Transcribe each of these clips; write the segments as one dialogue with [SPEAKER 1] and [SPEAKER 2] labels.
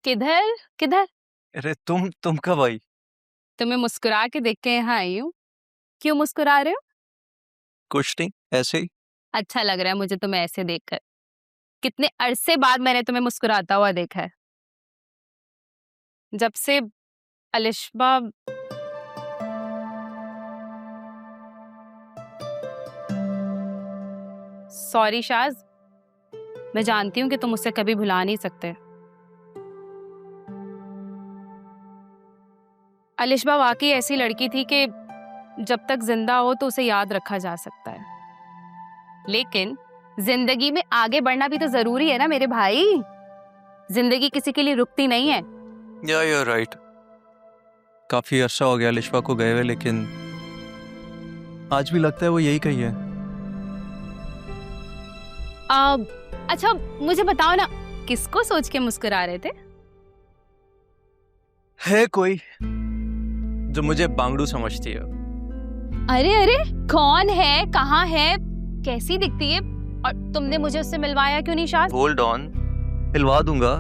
[SPEAKER 1] किधर किधर?
[SPEAKER 2] अरे तुम कब आई?
[SPEAKER 1] तुम्हें मुस्कुरा के देख के यहाँ आई हूँ। क्यों मुस्कुरा रहे हो?
[SPEAKER 2] कुछ नहीं, ऐसे ही।
[SPEAKER 1] अच्छा लग रहा है मुझे तुम्हें ऐसे देखकर। कितने अरसे बाद मैंने तुम्हें मुस्कुराता हुआ देखा है। जब से अलिशबा सॉरी शाज, मैं जानती हूँ कि तुम उसे कभी भुला नहीं सकते। अलिशबा वाकई ऐसी लड़की थी कि जब तक जिंदा हो तो उसे याद रखा जा सकता है, लेकिन जिंदगी में आगे बढ़ना भी तो जरूरी है ना मेरे भाई। जिंदगी किसी के लिए रुकती नहीं है।
[SPEAKER 2] या यू राइट। काफी अरसा हो गया अलिशबा को गए हुए, लेकिन आज भी लगता है वो यही कही है।
[SPEAKER 1] अच्छा मुझे बताओ ना, किसको सोच के मुस्कुरा रहे थे?
[SPEAKER 2] है कोई जो मुझे बांगड़ू समझती है।
[SPEAKER 1] अरे अरे, कौन है, कहाँ है, कैसी दिखती है, और तुमने मुझे उससे मिलवाया क्यों नहीं शाज?
[SPEAKER 2] होल्ड ऑन, मिलवा दूंगा,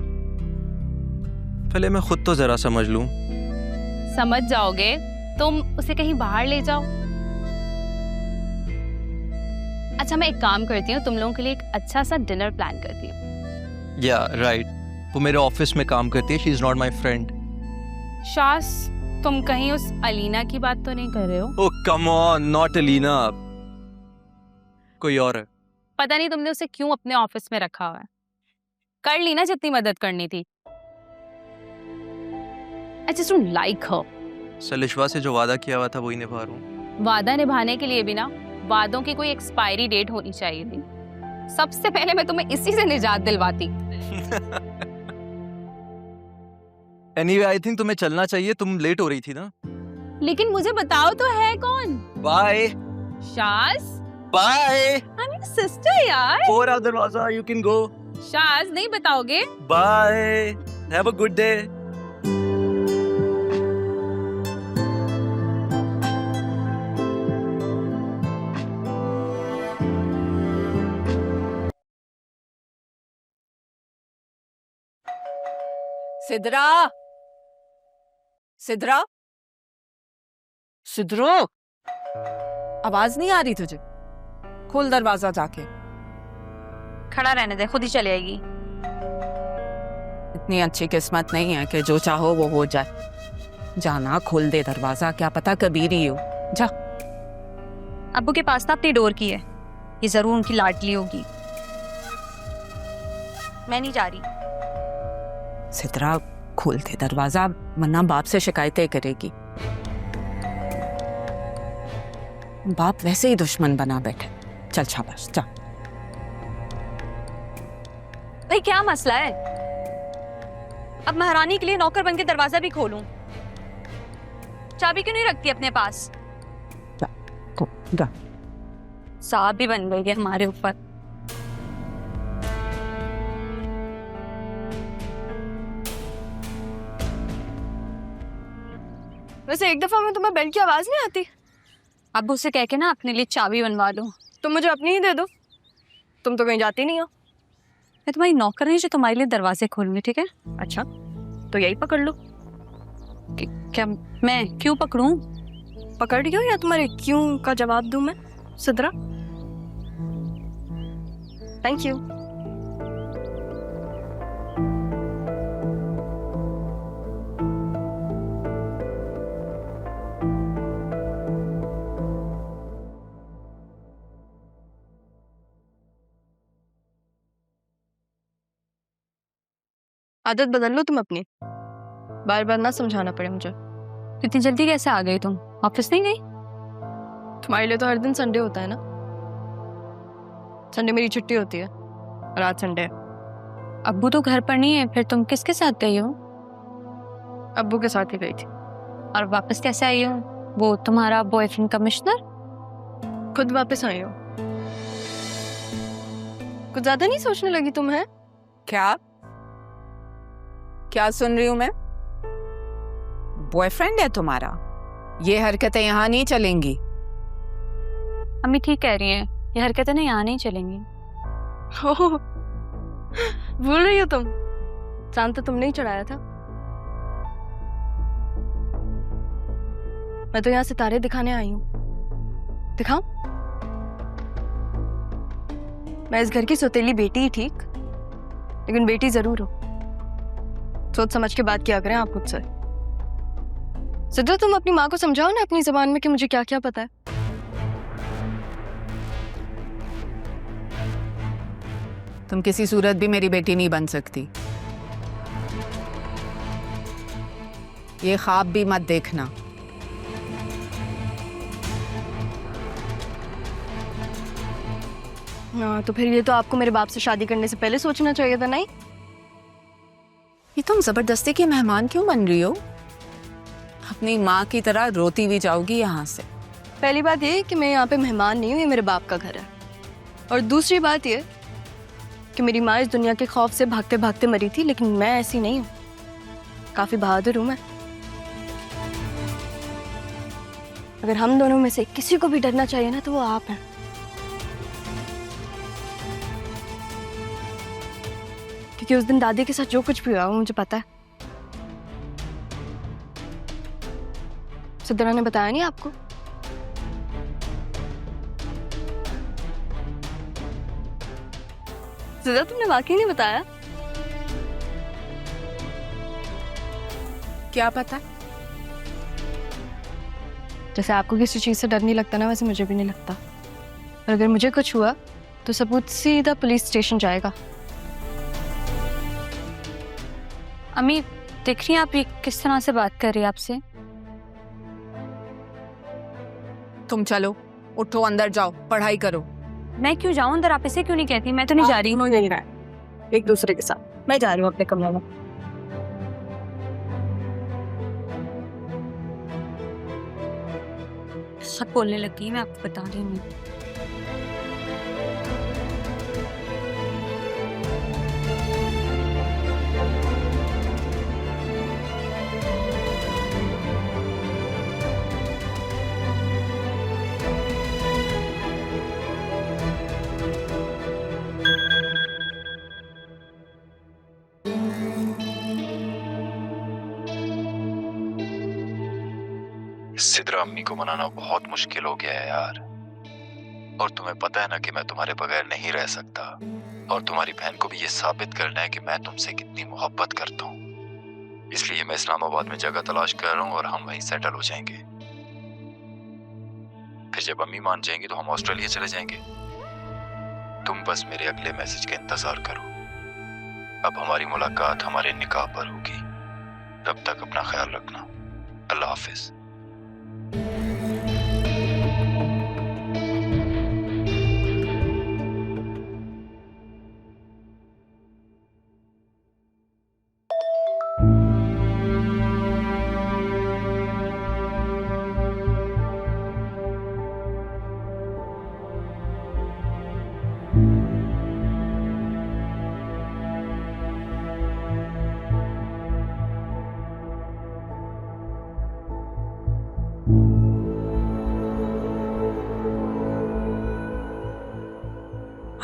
[SPEAKER 2] पहले मैं खुद तो जरा समझ लूं।
[SPEAKER 1] समझ जाओगे? तुम उसे कहीं बाहर ले जाओ। अच्छा मैं एक काम करती हूँ, तुम लोगों के लिए एक अच्छा सा डिनर प्लान करती हूँ।
[SPEAKER 2] या राइट, वो मेरे ऑफिस में काम करती है। She is not my friend.
[SPEAKER 1] शास, तुम कहीं उस अलीना की बात तो नहीं कर रहे हो?
[SPEAKER 2] ओह कम ऑन, नॉट अलीना, कोई और है।
[SPEAKER 1] पता नहीं तुमने उसे क्यों अपने ऑफिस में रखा हुआ है। कर ली ना जितनी मदद करनी थी। I just don't like her.
[SPEAKER 2] Alishba से जो वादा किया हुआ था वही निभा रहा हूँ।
[SPEAKER 1] वादा निभाने के लिए भी ना वादों की कोई एक्सपायरी डेट होनी चाहिए थी। सबसे पहले मैं तुम्हें इसी से निजात दिलवाती।
[SPEAKER 2] एनीवे आई थिंक तुम्हें चलना चाहिए, तुम लेट हो रही थी ना।
[SPEAKER 1] लेकिन मुझे बताओ तो है कौन?
[SPEAKER 2] Bye
[SPEAKER 1] Shaz,
[SPEAKER 2] bye.
[SPEAKER 1] I'm your sister यार।
[SPEAKER 2] और आ दरवाजा, यू कैन गो।
[SPEAKER 1] शाज नहीं बताओगे?
[SPEAKER 2] Bye, have a good day.
[SPEAKER 3] Sidra, Sidra, Sidro, आवाज नहीं आ रही तुझे? खोल दरवाजा जाके।
[SPEAKER 4] खड़ा रहने दे, खुद ही चली आएगी।
[SPEAKER 3] इतनी अच्छी किस्मत नहीं है कि जो चाहो वो हो जाए। जाना, खोल दे दरवाजा, क्या पता कभी ही हो। जा।
[SPEAKER 4] अब्बू के पास ना अपनी डोर की है, ये जरूर उनकी लाडली होगी। मैं नहीं जा रही।
[SPEAKER 3] सिद्रा खोल दे दरवाजा, वरना बाप से शिकायतें करेगी। बाप वैसे ही दुश्मन बना बैठे। चल शाबाश, जा।
[SPEAKER 4] भाई क्या मसला है? अब महारानी के लिए नौकर बन के दरवाजा भी खोलूं? चाबी क्यों नहीं रखती अपने पास?
[SPEAKER 3] जा।
[SPEAKER 4] साहब भी बन गई है हमारे ऊपर।
[SPEAKER 5] वैसे एक दफा में तुम्हें बेल की आवाज नहीं आती?
[SPEAKER 4] अब्बू से कह के ना अपने लिए चाबी बनवा लो।
[SPEAKER 5] तुम मुझे अपनी ही दे दो, तुम तो कहीं जाती नहीं हो।
[SPEAKER 4] मैं तुम्हारी नौकर नहीं जो तुम्हारे लिए दरवाजे खोलूंगी, ठीक है?
[SPEAKER 5] अच्छा तो यही पकड़ लो।
[SPEAKER 4] क्या मैं क्यों पकड़ूं?
[SPEAKER 5] पकड़ रही हो या तुम्हारे क्यों का जवाब दूं मैं? Sidra, thank you. आदत बदल लो तुम अपनी, बार बार ना समझाना पड़े मुझे।
[SPEAKER 4] इतनी जल्दी कैसे आ गई तुम? ऑफिस नहीं गई?
[SPEAKER 5] तुम्हारे लिए तो हर दिन संडे होता है ना। संडे मेरी छुट्टी होती है और आज संडे है।
[SPEAKER 4] अब्बू तो घर पर नहीं है, फिर तुम किसके साथ गई हो?
[SPEAKER 5] अब्बू के साथ ही गई थी।
[SPEAKER 4] और वापस कैसे आई हो? वो तुम्हारा बॉयफ्रेंड कमिश्नर?
[SPEAKER 5] खुद वापस आई हो। कुछ ज्यादा नहीं सोचने लगी तुम? है
[SPEAKER 3] क्या सुन रही हूं मैं? बॉयफ्रेंड है तुम्हारा? ये हरकतें यहाँ नहीं चलेंगी।
[SPEAKER 4] अम्मी ठीक कह रही हैं, ये हरकतें ना यहाँ नहीं चलेंगी।
[SPEAKER 5] भूल रही हो तुम? चांद तो तुमने ही चढ़ाया था। मैं तो यहाँ सितारे दिखाने आई हूँ। दिखाऊं? मैं इस घर की सौतेली बेटी ही ठीक, लेकिन बेटी जरूर हो। सोच समझ के बात किया करें आप मुझसे। सिद्धा, तुम अपनी माँ को समझाओ ना अपनी जबान में कि मुझे क्या क्या पता है।
[SPEAKER 3] तुम किसी सूरत भी मेरी बेटी नहीं बन सकती। ये ख्वाब भी मत देखना।
[SPEAKER 5] हाँ, तो फिर ये तो आपको मेरे बाप से शादी करने से पहले सोचना चाहिए था, नहीं?
[SPEAKER 3] ये तुम जबरदस्ती की मेहमान क्यों बन रही हो? अपनी माँ की तरह रोती भी जाओगी यहाँ से।
[SPEAKER 5] पहली बात ये कि मैं यहाँ पे मेहमान नहीं हूँ, ये मेरे बाप का घर है। और दूसरी बात ये कि मेरी माँ इस दुनिया के खौफ से भागते भागते मरी थी, लेकिन मैं ऐसी नहीं हूँ। काफी बहादुर हूँ मैं। अगर हम दोनों में से किसी को भी डरना चाहिए ना, तो वो आप हैं। क्योंकि उस दिन दादी के साथ जो कुछ भी हुआ वो मुझे पता है। सिद्रा ने बताया नहीं आपको? सिद्रा, तुमने वाकई नहीं बताया?
[SPEAKER 3] क्या पता?
[SPEAKER 5] जैसे आपको किसी चीज से डर नहीं लगता ना, वैसे मुझे भी नहीं लगता। और अगर मुझे कुछ हुआ तो सबूत सीधा पुलिस स्टेशन जाएगा।
[SPEAKER 4] अम्मी, देख रही हैं आप ये किस तरह से बात कर रही है आपसे?
[SPEAKER 3] तुम चलो, उठो, अंदर जाओ, पढ़ाई करो।
[SPEAKER 4] मैं क्यों जाऊं अंदर? आप इसे क्यों नहीं कहती? मैं तो नहीं जा रही हूँ।
[SPEAKER 5] नहीं रहा है एक दूसरे के साथ। मैं जा रही हूँ अपने कमरे में।
[SPEAKER 4] सब बोलने लगी, मैं आपको बता रही हूँ।
[SPEAKER 6] सिद्रा, अम्मी को मनाना बहुत मुश्किल हो गया है यार। और तुम्हें पता है ना कि मैं तुम्हारे बगैर नहीं रह सकता। और तुम्हारी बहन को भी ये साबित करना है कि मैं तुमसे कितनी मोहब्बत करता हूँ। इसलिए मैं इस्लामाबाद में जगह तलाश कर रहा हूँ और हम वहीं सेटल हो जाएंगे। फिर जब अम्मी मान जाएंगी तो हम ऑस्ट्रेलिया चले जाएंगे। तुम बस मेरे अगले मैसेज का इंतजार करो। अब हमारी मुलाकात हमारे निकाह पर होगी। तब तक अपना ख्याल रखना। अल्लाह हाफिज।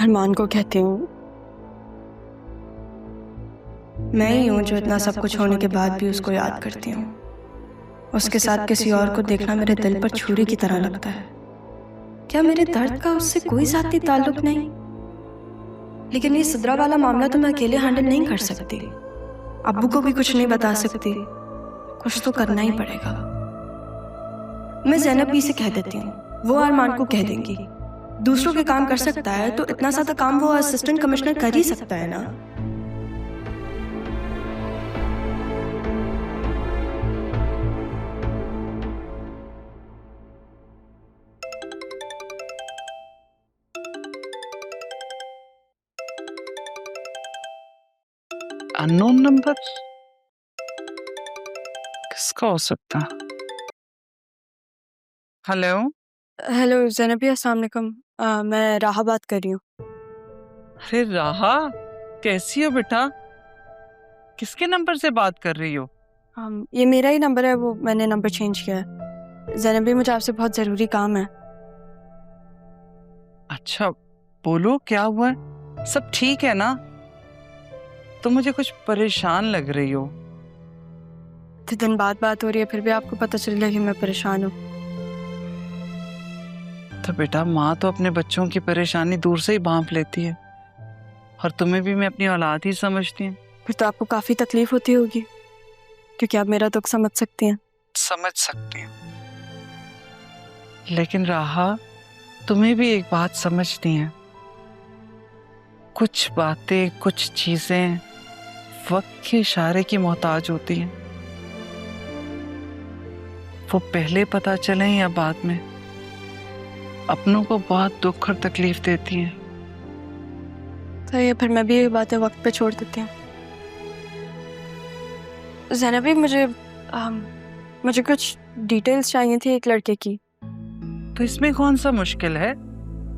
[SPEAKER 5] अरमान को कहती हूँ, मैं ही हूँ जो इतना सब कुछ होने के बाद भी उसको याद करती हूँ। उसके साथ किसी और को देखना मेरे दिल पर छुरी की तरह लगता है। क्या मेरे दर्द का उससे कोई ज़ाती ताल्लुक नहीं? लेकिन ये सिद्रा वाला मामला तो मैं अकेले हैंडल नहीं कर सकती। अब्बू को भी कुछ नहीं बता सकती। कुछ तो करना ही पड़ेगा। मैं ज़ैनब भी से कह देती हूँ, वो अरमान को कह देंगी। दूसरों के काम कर सकता है तो इतना ज़्यादा काम वो असिस्टेंट कमिश्नर कर ही सकता है ना।
[SPEAKER 7] अननोन नंबर किसका हो सकता? हेलो।
[SPEAKER 5] हेलो ज़ैनबी, अस्सलाम वालेकुम। मैं राहा बात कर रही हूँ।
[SPEAKER 7] अरे राहा, कैसी हो बेटा? किसके नंबर से बात कर रही हो?
[SPEAKER 5] ये मेरा ही नंबर है, वो मैंने नंबर चेंज किया है। ज़ैनबी, मुझे आपसे बहुत ज़रूरी काम है।
[SPEAKER 7] अच्छा, बोलो क्या हुआ है? सब ठीक है ना? तुम मुझे कुछ परेशान लग रही हो।
[SPEAKER 5] इतने दिन बाद बात हो रही है, फिर भी आपको पता चल गया कि मैं परेशान हूँ।
[SPEAKER 7] तो बेटा, माँ तो अपने बच्चों की परेशानी दूर से ही भांप लेती है, और तुम्हें भी मैं अपनी औलाद ही समझती हूँ।
[SPEAKER 5] फिर तो आपको काफी तकलीफ होती होगी, क्योंकि आप मेरा दुख समझ सकती हैं।
[SPEAKER 7] समझ सकती हूँ, लेकिन राहा, तुम्हें भी एक बात समझनी है। कुछ बातें, कुछ चीजें वक्त के इशारे की मोहताज होती हैं। वो पहले पता चले या बाद में, अपनों को बहुत दुख और तकलीफ देती हैं।
[SPEAKER 5] तो ये फिर मैं भी ये बातें वक्त पे छोड़ देती हूँ। ज़ैनबी, मुझे कुछ डिटेल्स चाहिए थी एक लड़के की।
[SPEAKER 7] तो इसमें कौन सा मुश्किल है?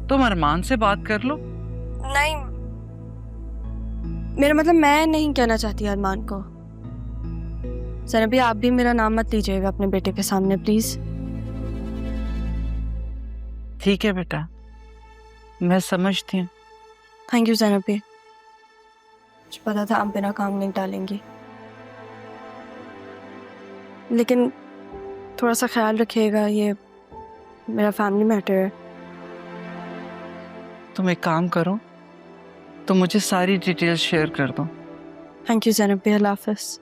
[SPEAKER 7] तुम अरमान से बात कर लो।
[SPEAKER 5] नहीं, मेरा मतलब मैं नहीं कहना चाहती अरमान को। ज़ैनबी, आप भी मेरा नाम मत लीजिएगा अपने बेटे के सामने, प्लीज।
[SPEAKER 7] ठीक है बेटा, मैं समझती हूँ।
[SPEAKER 5] थैंक यू ज़ैनबी, मुझे पता था आप बिना काम नहीं डालेंगी, लेकिन थोड़ा सा ख्याल रखिएगा, ये मेरा फैमिली मैटर है।
[SPEAKER 7] तुम एक काम करो, तुम मुझे सारी डिटेल्स शेयर कर दो।
[SPEAKER 5] थैंक यू ज़ैनबी, अल्लाह हाफ़िज़।